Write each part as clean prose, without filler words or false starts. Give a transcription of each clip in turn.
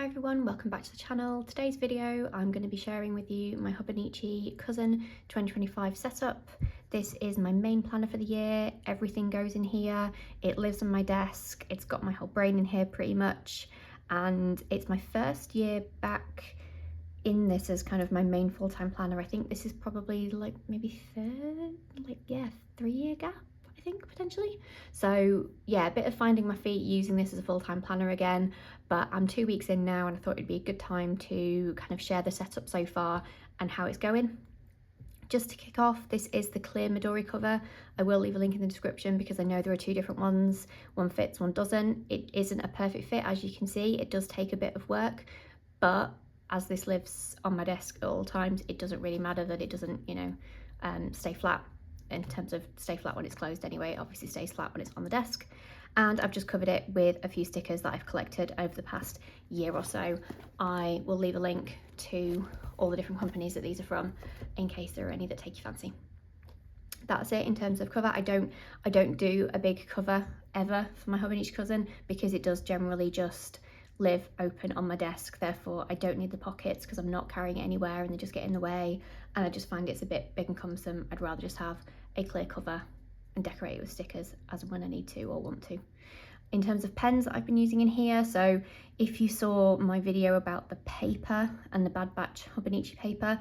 everyone, welcome back to the channel. Today's video I'm going to be sharing with you my Hobonichi Cousin 2025 setup. This is my main planner for the year. Everything goes in here, it lives on my desk, it's got my whole brain in here pretty much, and it's my first year back in this as kind of my main full-time planner. I think this is probably like maybe third, 3-year gap, I think, potentially. So yeah, a bit of finding my feet using this as a full-time planner again, but I'm 2 weeks in now and I thought it'd be a good time to kind of share the setup so far and how it's going. Just to kick off, this is the clear Midori cover. I will leave a link in the description because I know there are two different ones. One fits, one doesn't. It isn't a perfect fit, as you can see. It does take a bit of work, but as this lives on my desk at all times, it doesn't really matter that it doesn't, stay flat. In terms of stay flat when it's closed anyway, it obviously stays flat when it's on the desk. And I've just covered it with a few stickers that I've collected over the past year or so. I will leave a link to all the different companies that these are from in case there are any that take your fancy. That's it in terms of cover. I don't do a big cover ever for my Hobonichi Cousin because it does generally just live open on my desk. Therefore I don't need the pockets because I'm not carrying it anywhere and they just get in the way, and I just find it's a bit big and cumbersome. I'd rather just have a clear cover and decorate it with stickers as and when I need to or want to. In terms of pens that I've been using in here, so if you saw my video about the paper and the Bad Batch Hobonichi paper,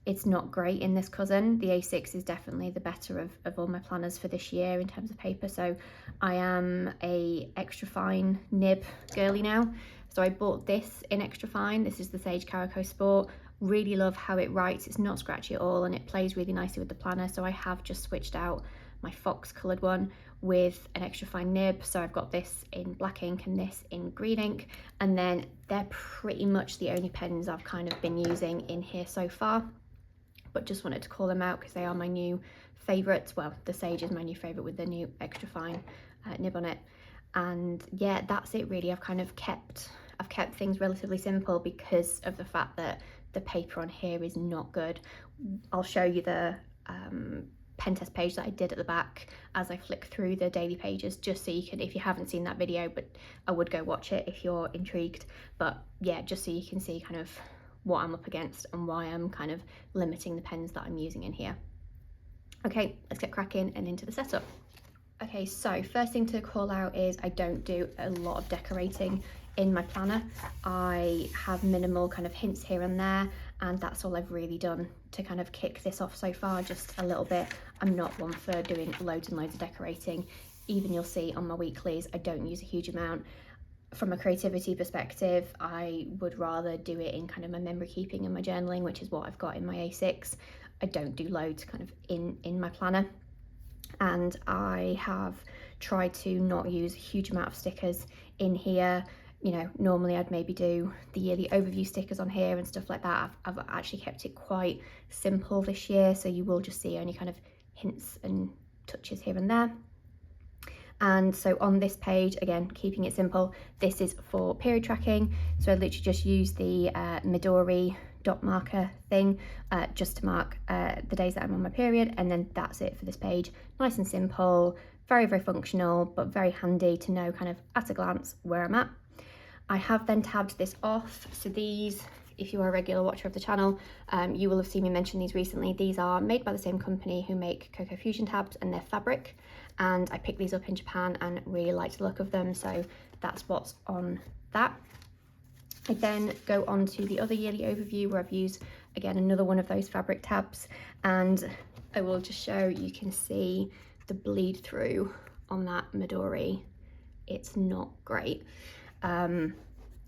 it's not great in this Cousin. The A6 is definitely the better of all my planners for this year in terms of paper. So I am a extra fine nib girly now. So I bought this in extra fine. This is the Sage Caraco Sport. Really love how it writes. It's not scratchy at all and it plays really nicely with the planner. So I have just switched out my fox coloured one with an extra fine nib. So I've got this in black ink and this in green ink. And then they're pretty much the only pens I've kind of been using in here so far. But just wanted to call them out because they are my new favourites. Well, the Sage is my new favourite with the new extra fine nib on it. And yeah, that's it really. I've kept things relatively simple because of the fact that the paper on here is not good. I'll show you the pen test page that I did at the back as I flick through the daily pages, just so you can, if you haven't seen that video, but I would go watch it if you're intrigued. But yeah, just so you can see kind of what I'm up against and why I'm kind of limiting the pens that I'm using in here. Okay, let's get cracking and into the setup. Okay, so first thing to call out is I don't do a lot of decorating in my planner. I have minimal kind of hints here and there, and that's all I've really done to kind of kick this off so far, just a little bit. I'm not one for doing loads and loads of decorating. Even you'll see on my weeklies, I don't use a huge amount. From a creativity perspective, I would rather do it in kind of my memory keeping and my journaling, which is what I've got in my A6. I don't do loads kind of in my planner. And I have tried to not use a huge amount of stickers in here. You know, normally I'd maybe do the yearly overview stickers on here and stuff like that. I've actually kept it quite simple this year, so you will just see only kind of hints and touches here and there. And so on this page, again, keeping it simple, this is for period tracking. So I literally just use the Midori dot marker thing just to mark the days that I'm on my period, and then that's it for this page. Nice and simple, very, very functional, but very handy to know kind of at a glance where I'm at. I have then tabbed this off. So these, if you are a regular watcher of the channel, you will have seen me mention these recently. These are made by the same company who make Cocoa Fusion tabs, and they're fabric. And I picked these up in Japan and really liked the look of them, so that's what's on that. I then go on to the other yearly overview where I've used, again, another one of those fabric tabs, and I will just show, you can see the bleed through on that Midori. It's not great.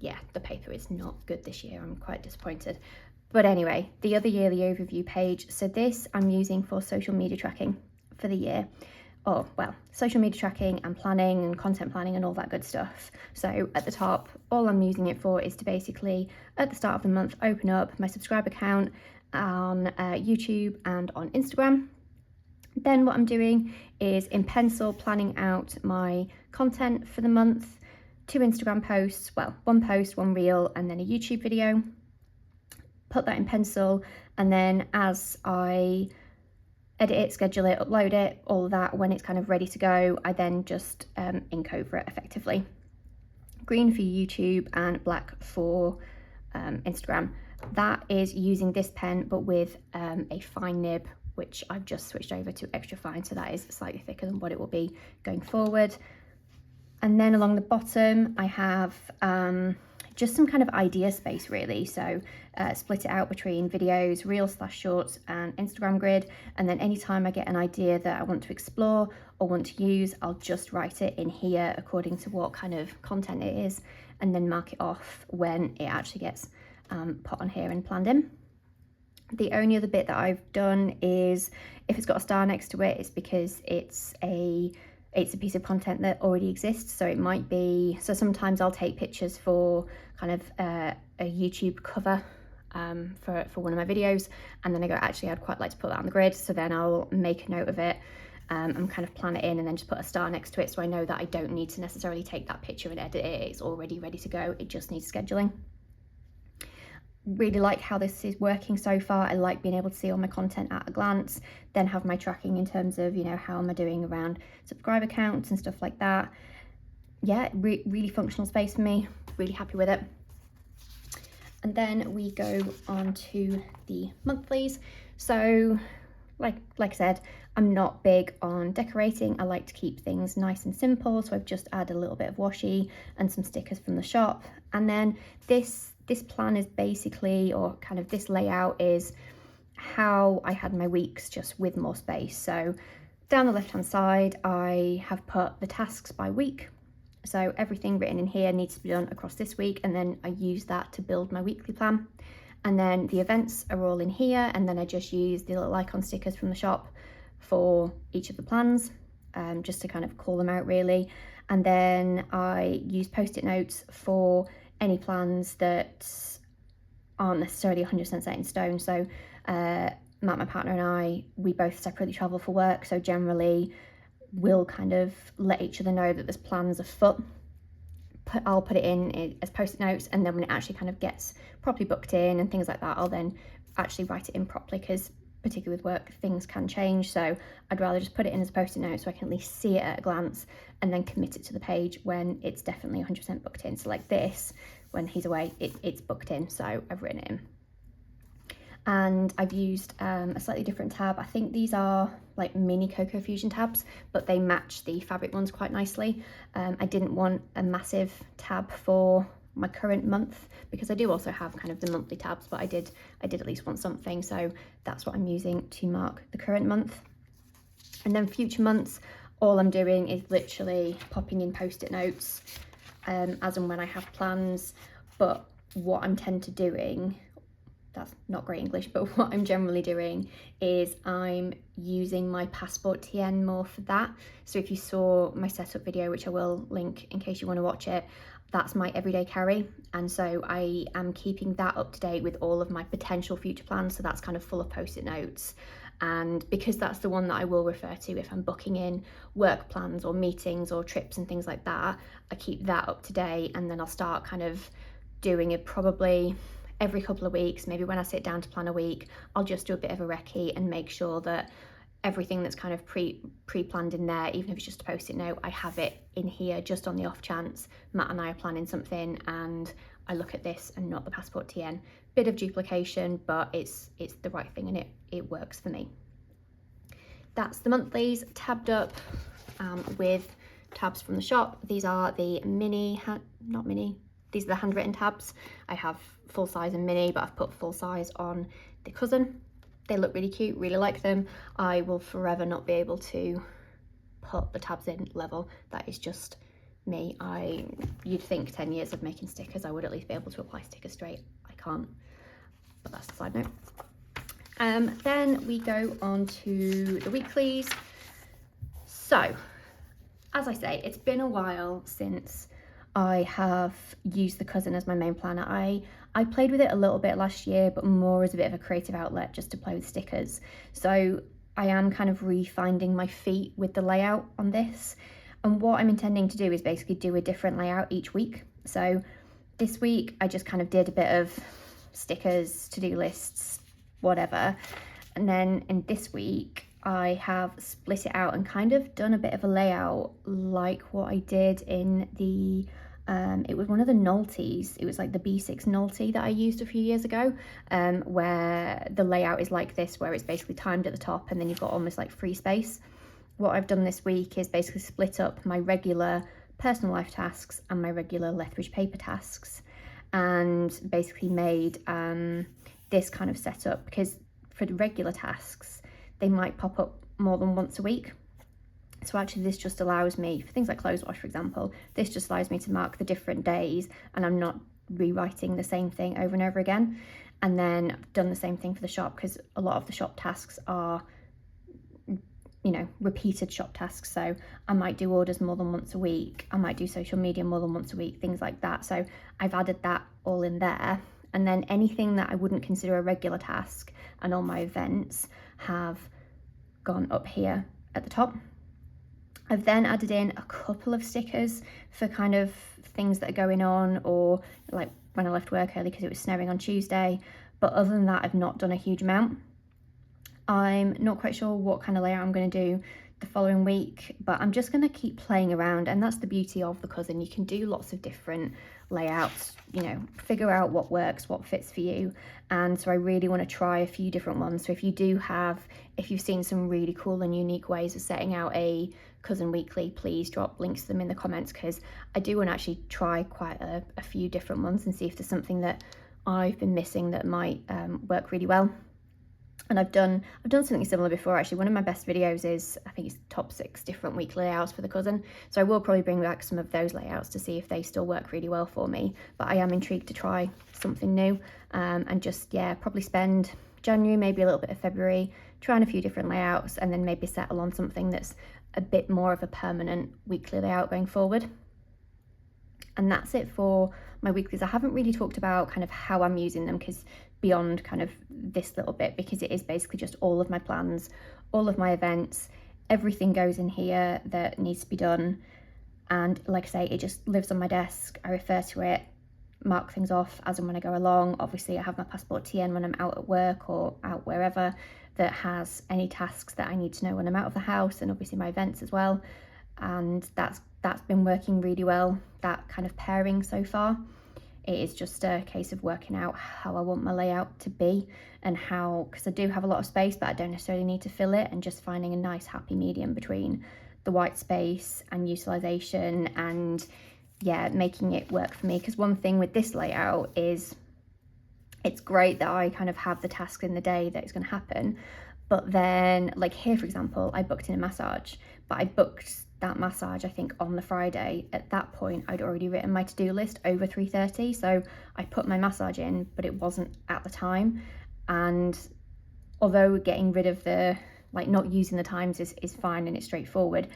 Yeah, the paper is not good this year. I'm quite disappointed. But anyway, the other yearly overview page. So this I'm using for social media tracking for the year. Oh, well, social media tracking and planning and content planning and all that good stuff. So at the top, all I'm using it for is to basically, at the start of the month, open up my subscribe account on YouTube and on Instagram. Then what I'm doing is in pencil planning out my content for the month, 2 Instagram posts, well, 1 post, 1 reel, and then a YouTube video. Put that in pencil, and then as I edit it, schedule it, upload it, all of that, when it's kind of ready to go, I then just ink over it effectively. green for YouTube and black for Instagram. That is using this pen but with a fine nib, which I've just switched over to extra fine, so that is slightly thicker than what it will be going forward. And then along the bottom I have just some kind of idea space really, so split it out between videos, reels/shorts and Instagram grid, and then anytime I get an idea that I want to explore or want to use, I'll just write it in here according to what kind of content it is, and then mark it off when it actually gets put on here and planned in. The only other bit that I've done is, if it's got a star next to it, it's because it's a piece of content that already exists. So it might be, so sometimes I'll take pictures for kind of a YouTube cover for one of my videos, and then I go, actually I'd quite like to put that on the grid, so then I'll make a note of it and kind of plan it in, and then just put a star next to it, so I know that I don't need to necessarily take that picture and edit it. It's already ready to go, it just needs scheduling. Really like how this is working so far. I like being able to see all my content at a glance, then have my tracking in terms of, you know, how am I doing around subscriber counts and stuff like that. Yeah, really functional space for me, really happy with it. And then we go on to the monthlies. So like I said, I'm not big on decorating. I like to keep things nice and simple, so I've just added a little bit of washi and some stickers from the shop. And then this plan is basically, or kind of this layout is how I had my weeks, just with more space. So down the left hand side I have put the tasks by week, so everything written in here needs to be done across this week, and then I use that to build my weekly plan. And then the events are all in here, and then I just use the little icon stickers from the shop for each of the plans, just to kind of call them out really. And then I use post-it notes for any plans that aren't necessarily 100% set in stone. So Matt, my partner, and I, we both separately travel for work, so generally we'll kind of let each other know that there's plans afoot. I'll put it in as post-it notes, and then when it actually kind of gets properly booked in and things like that, I'll then actually write it in properly, because particularly with work, things can change. So I'd rather just put it in as a post-it note so I can at least see it at a glance, and then commit it to the page when it's definitely 100% booked in. So like this, when he's away, it's booked in, so I've written it in. And I've used a slightly different tab. I think these are like mini Cocoa Fusion tabs, but they match the fabric ones quite nicely. I didn't want a massive tab for my current month, because I do also have kind of the monthly tabs, but I did at least want something, so that's what I'm using to mark the current month. And then future months, all I'm doing is literally popping in post-it notes as and when I have plans. But what I'm tend to doing, that's not great English, but what I'm generally doing is I'm using my passport TN more for that. So if you saw my setup video, which I will link in case you want to watch it, that's my everyday carry, and so I am keeping that up to date with all of my potential future plans. So that's kind of full of post-it notes, and because that's the one that I will refer to if I'm booking in work plans or meetings or trips and things like that, I keep that up to date. And then I'll start kind of doing it probably every couple of weeks. Maybe when I sit down to plan a week, I'll just do a bit of a recce and make sure that everything that's kind of pre-planned in there, even if it's just a post-it note, I have it in here just on the off chance Matt and I are planning something and I look at this and not the passport TN. Bit of duplication, but it's the right thing, and it works for me. That's the monthlies tabbed up with tabs from the shop. These are the these are the handwritten tabs. I have full size and mini, but I've put full size on the Cousin. They look really cute, really like them. I will forever not be able to put the tabs in level. That is just me. You'd think 10 years of making stickers, I would at least be able to apply stickers straight. I can't, but that's a side note. Then we go on to the weeklies. So, as I say, it's been a while since I have used the Cousin as my main planner. I played with it a little bit last year, but more as a bit of a creative outlet just to play with stickers. So I am kind of refinding my feet with the layout on this. And what I'm intending to do is basically do a different layout each week. So this week I just kind of did a bit of stickers, to-do lists, whatever. And then in this week I have split it out and kind of done a bit of a layout like what I did in the It was one of the Nolties. It was like the B6 Noltie that I used a few years ago, where the layout is like this, where it's basically timed at the top and then you've got almost like free space. What I've done this week is basically split up my regular personal life tasks and my regular Lethbridge paper tasks, and basically made this kind of setup, because for the regular tasks, they might pop up more than once a week. So actually this just allows me, for things like clothes wash, for example, this just allows me to mark the different days and I'm not rewriting the same thing over and over again. And then I've done the same thing for the shop, because a lot of the shop tasks are, you know, repeated shop tasks. So I might do orders more than once a week, I might do social media more than once a week, things like that. So I've added that all in there. And then anything that I wouldn't consider a regular task and all my events have gone up here at the top. I've then added in a couple of stickers for kind of things that are going on, or like when I left work early because it was snowing on Tuesday. But other than that, I've not done a huge amount. I'm not quite sure what kind of layout I'm going to do the following week, but I'm just going to keep playing around, and that's the beauty of the Cousin. You can do lots of different layouts, you know, figure out what works, what fits for you. And so I really want to try a few different ones. So if you've seen some really cool and unique ways of setting out a Cousin weekly, please drop links to them in the comments, because I do want to actually try quite a few different ones and see if there's something that I've been missing that might work really well. And I've done something similar before, actually. One of my best videos is, I think it's top 6 different weekly layouts for the Cousin. So I will probably bring back some of those layouts to see if they still work really well for me. But I am intrigued to try something new, and just, yeah, probably spend January, maybe a little bit of February, trying a few different layouts, and then maybe settle on something that's a bit more of a permanent weekly layout going forward. And that's it for my weeklies. I haven't really talked about kind of how I'm using them, because beyond kind of this little bit, because it is basically just all of my plans, all of my events, everything goes in here that needs to be done. And like I say, it just lives on my desk. I refer to it, mark things off as and when I go along. Obviously I have my passport TN when I'm out at work or out wherever that has any tasks that I need to know when I'm out of the house, and obviously my events as well. And that's been working really well, that kind of pairing so far. It is just a case of working out how I want my layout to be, and how, because I do have a lot of space but I don't necessarily need to fill it, and just finding a nice happy medium between the white space and utilisation, and yeah, making it work for me. Because one thing with this layout is it's great that I kind of have the task in the day that it's going to happen, but then like here for example, I booked in a massage, but I booked that massage I think on the Friday. At that point I'd already written my to-do list over 3:30, so I put my massage in, but it wasn't at the time. And although getting rid of the, like, not using the times is fine and it's straightforward,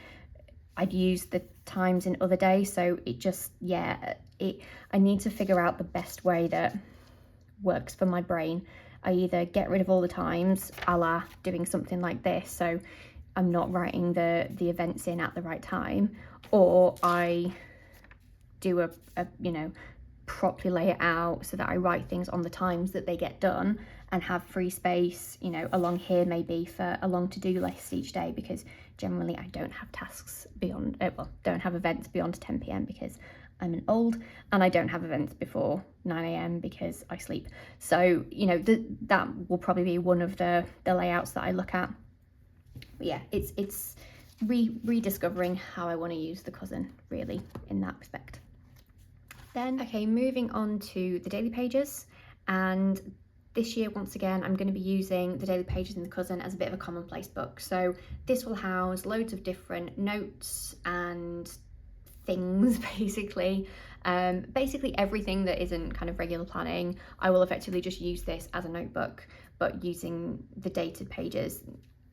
I'd use the times in other days. So it just, yeah, I need to figure out the best way that works for my brain. I either get rid of all the times, a la doing something like this, so I'm not writing the events in at the right time, or I do a you know, properly lay it out so that I write things on the times that they get done, and have free space, you know, along here maybe for a long to-do list each day, because generally I don't have tasks beyond, well, don't have events beyond 10 p.m. because I'm an old, and I don't have events before 9 a.m. because I sleep. So, you know, that will probably be one of the layouts that I look at. But yeah, it's rediscovering how I want to use the Cousin, really, in that respect. Then, okay, moving on to the daily pages. And this year, once again, I'm going to be using the daily pages in the Cousin as a bit of a commonplace book. So this will house loads of different notes and things, basically. Basically everything that isn't kind of regular planning, I will effectively just use this as a notebook, but using the dated pages.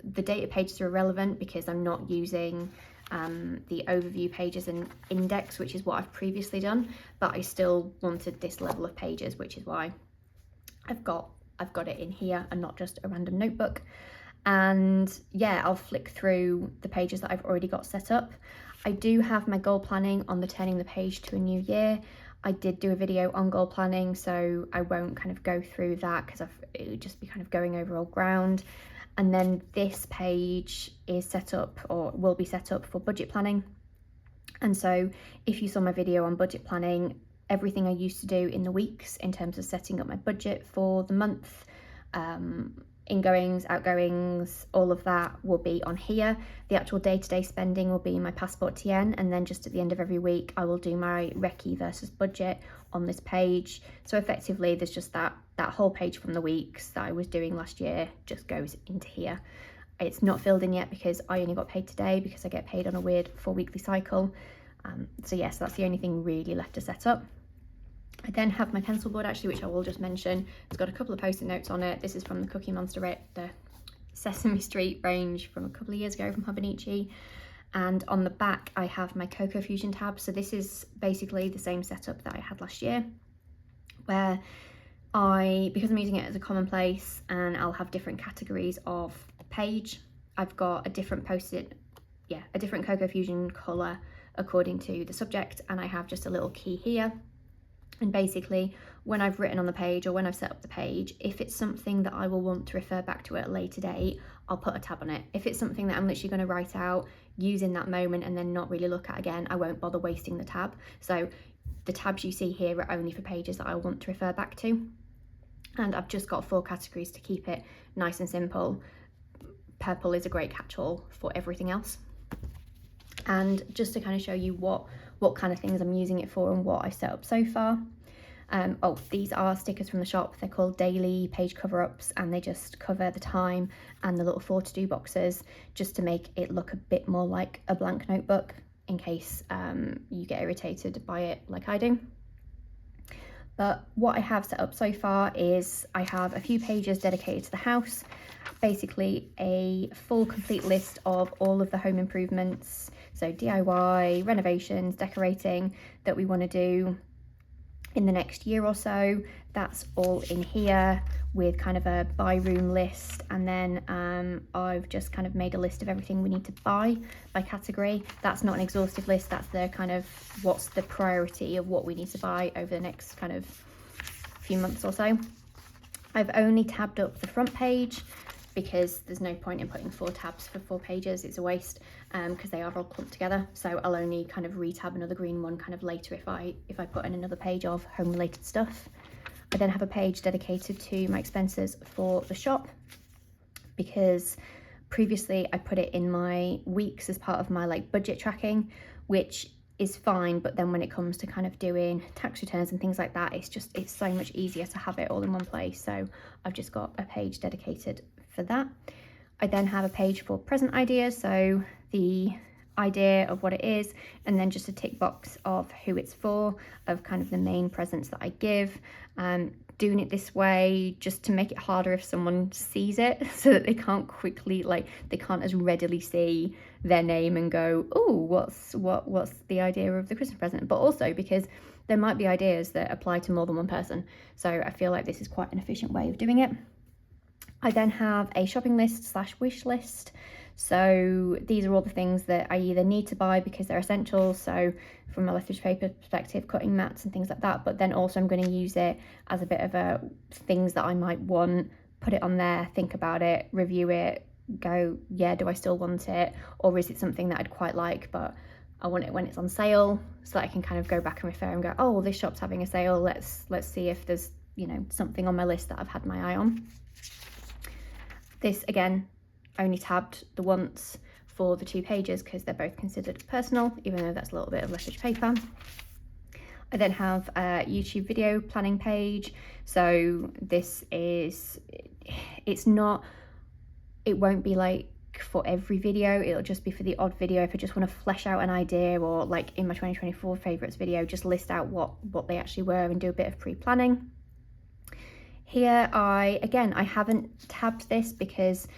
The dated pages are irrelevant because I'm not using the overview pages and index, which is what I've previously done, but I still wanted this level of pages, which is why I've got it in here and not just a random notebook. And yeah, I'll flick through the pages that I've already got set up. I do have my goal planning on the turning the page to a new year. I did do a video on goal planning, so I won't kind of go through that because it would just be kind of going over old ground. And then this page is set up, or will be set up, for budget planning. And so if you saw my video on budget planning, everything I used to do in the weeks in terms of setting up my budget for the month, ingoings, outgoings, all of that will be on here. The actual day-to-day spending will be my passport TN, and then just at the end of every week I will do my recce versus budget on this page. So effectively there's just that whole page from the weeks that I was doing last year just goes into here. It's not filled in yet because I only got paid today, because I get paid on a weird 4-weekly cycle. So yes, that's the only thing really left to set up. I then have my pencil board actually, which I will just mention. It's got a couple of post-it notes on it. This is from the Cookie Monster, the Sesame Street range from a couple of years ago from Hobonichi. And on the back I have my Cocoa Fusion tab. So this is basically the same setup that I had last year, where because I'm using it as a commonplace and I'll have different categories of page, I've got a different a different Cocoa Fusion colour according to the subject, and I have just a little key here. And basically when I've written on the page or when I've set up the page, if it's something that I will want to refer back to at a later date, I'll put a tab on it. If it's something that I'm literally going to write out, use in that moment and then not really look at again, I won't bother wasting the tab. So the tabs you see here are only for pages that I want to refer back to. And I've just got 4 categories to keep it nice and simple. Purple is a great catch-all for everything else. And just to kind of show you what kind of things I'm using it for and what I've set up so far. These are stickers from the shop. They're called daily page cover-ups, and they just cover the time and the little 4 to-do boxes just to make it look a bit more like a blank notebook, in case you get irritated by it like I do. But what I have set up so far is I have a few pages dedicated to the house, basically a full complete list of all of the home improvements, so DIY, renovations, decorating that we want to do in the next year or so. That's all in here with kind of a buy room list, and then I've just kind of made a list of everything we need to buy by category. That's not an exhaustive list, that's the kind of what's the priority of what we need to buy over the next kind of few months or so. I've only tabbed up the front page because there's no point in putting 4 tabs for 4 pages, it's a waste, because they are all clumped together. So I'll only kind of re-tab another green one kind of later if I put in another page of home related stuff. I then have a page dedicated to my expenses for the shop, because previously I put it in my weeks as part of my like budget tracking, which is fine, but then when it comes to kind of doing tax returns and things like that, it's so much easier to have it all in one place. So I've just got a page dedicated for that. I then have a page for present ideas, so the idea of what it is, and then just a tick box of who it's for, of kind of the main presents that I give. Doing it this way just to make it harder if someone sees it, so that they can't quickly, like, they can't as readily see their name and go, oh, what's the idea of the Christmas present? But also because there might be ideas that apply to more than one person, so I feel like this is quite an efficient way of doing it. I then have a shopping list / wish list. So these are all the things that I either need to buy because they're essentials, so from a letters paper perspective, cutting mats and things like that, but then also I'm going to use it as a bit of a things that I might want, put it on there, think about it, review it, go, yeah, do I still want it, or is it something that I'd quite like but I want it when it's on sale, so that I can kind of go back and refer and go, oh, well, this shop's having a sale, let's see if there's, you know, something on my list that I've had my eye on. This again, only tabbed the once for the 2 pages because they're both considered personal, even though that's a little bit of letterage paper. I then have a YouTube video planning page. So this is, it won't be like for every video, it'll just be for the odd video if I just want to flesh out an idea, or like in my 2024 favorites video, just list out what they actually were and do a bit of pre-planning. Here I haven't tabbed this because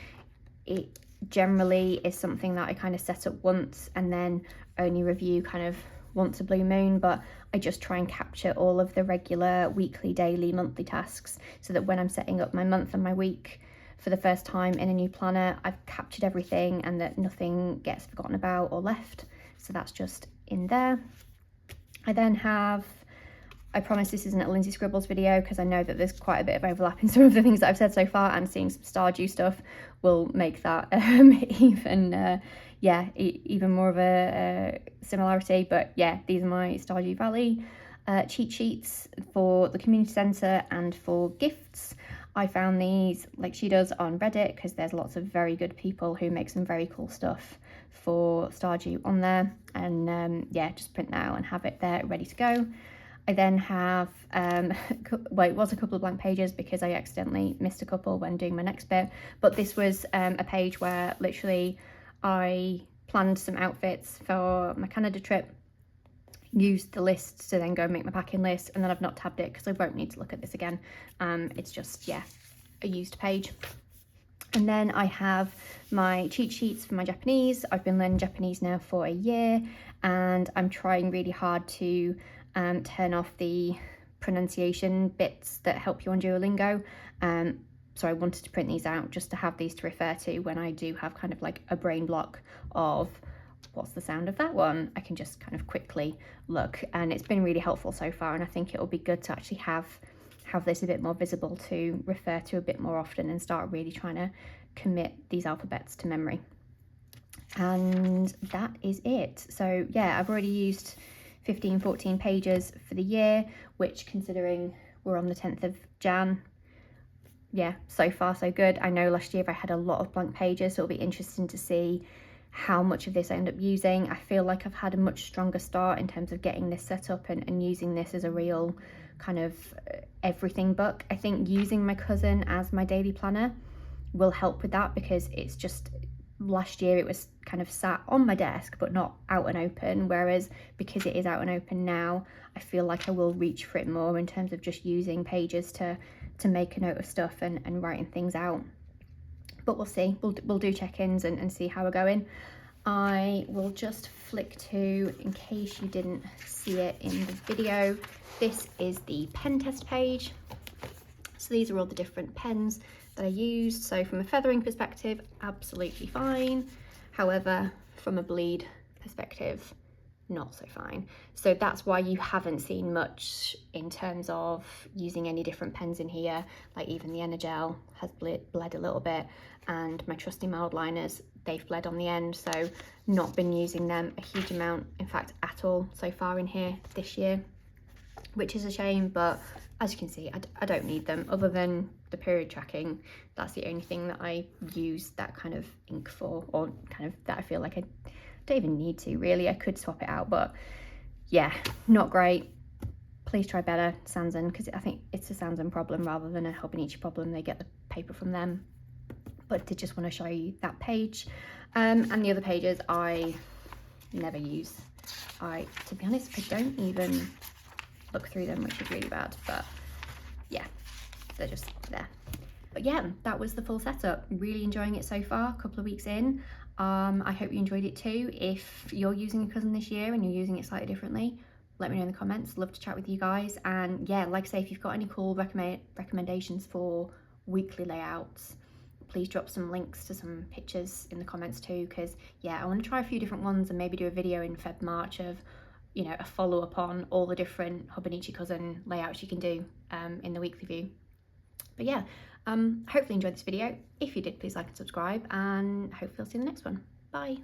it generally is something that I kind of set up once and then only review kind of once a blue moon, but I just try and capture all of the regular weekly, daily, monthly tasks, so that when I'm setting up my month and my week for the first time in a new planner, I've captured everything and that nothing gets forgotten about or left. So that's just in there. I then have, I promise this isn't a Lindsay Scribbles video because I know that there's quite a bit of overlap in some of the things that I've said so far, and seeing some Stardew stuff will make that yeah, even more of a similarity. But yeah, these are my Stardew Valley cheat sheets for the community centre and for gifts. I found these, like she does, on Reddit, because there's lots of very good people who make some very cool stuff for Stardew on there. And yeah, just print that out and have it there ready to go. I then have, well, it was a couple of blank pages because I accidentally missed a couple when doing my next bit, but this was a page where literally I planned some outfits for my Canada trip, used the list to then go make my packing list, and then I've not tabbed it because I won't need to look at this again. It's just, yeah, a used page. And then I have my cheat sheets for my Japanese. I've been learning Japanese now for a year, and I'm trying really hard to turn off the pronunciation bits that help you on Duolingo. So I wanted to print these out just to have these to refer to when I do have kind of like a brain block of what's the sound of that one. I can just kind of quickly look, and it's been really helpful so far, and I think it'll be good to actually have this a bit more visible to refer to a bit more often and start really trying to commit these alphabets to memory. And that is it. So yeah, I've already used 14 pages for the year, which, considering we're on the 10th of Jan, yeah, so far so good. I know last year I had a lot of blank pages, so it'll be interesting to see how much of this I end up using. I feel like I've had a much stronger start in terms of getting this set up and using this as a real kind of everything book. I think using my cousin as my daily planner will help with that, because it's just, last year it was kind of sat on my desk but not out and open, whereas because it is out and open now, I feel like I will reach for it more in terms of just using pages to make a note of stuff and writing things out. But we'll see. We'll do check-ins and see how we're going. I will just flick to, in case you didn't see it in the video, this is the pen test page. So these are all the different pens that I used. So from a feathering perspective, absolutely fine. However, from a bleed perspective, not so fine. So that's why you haven't seen much in terms of using any different pens in here. Like even the Energel has bled a little bit, and my trusty mild liners, they've bled on the end, so not been using them a huge amount, in fact at all, so far in here this year, which is a shame. But as you can see, I don't need them, other than the period tracking. That's the only thing that I use that kind of ink for, or kind of that I feel like I don't even need to really. I could swap it out, but yeah, not great. Please try better, Sanzen, because I think it's a Sanzen problem rather than a Hobonichi problem. They get the paper from them. But did just want to show you that page. And the other pages I never use. To be honest, I don't even look through them, which is really bad, but yeah, they're just there. But yeah, that was the full setup. Really enjoying it so far, a couple of weeks in. I hope you enjoyed it too. If you're using a cousin this year and you're using it slightly differently, let me know in the comments. Love to chat with you guys. And yeah, like I say, if you've got any cool recommendations for weekly layouts, please drop some links to some pictures in the comments too, because yeah, I want to try a few different ones and maybe do a video in March of, you know, a follow-up on all the different Hobonichi Cousin layouts you can do in the weekly view. But yeah, hopefully you enjoyed this video. If you did, please like and subscribe, and hopefully I'll see you in the next one. Bye.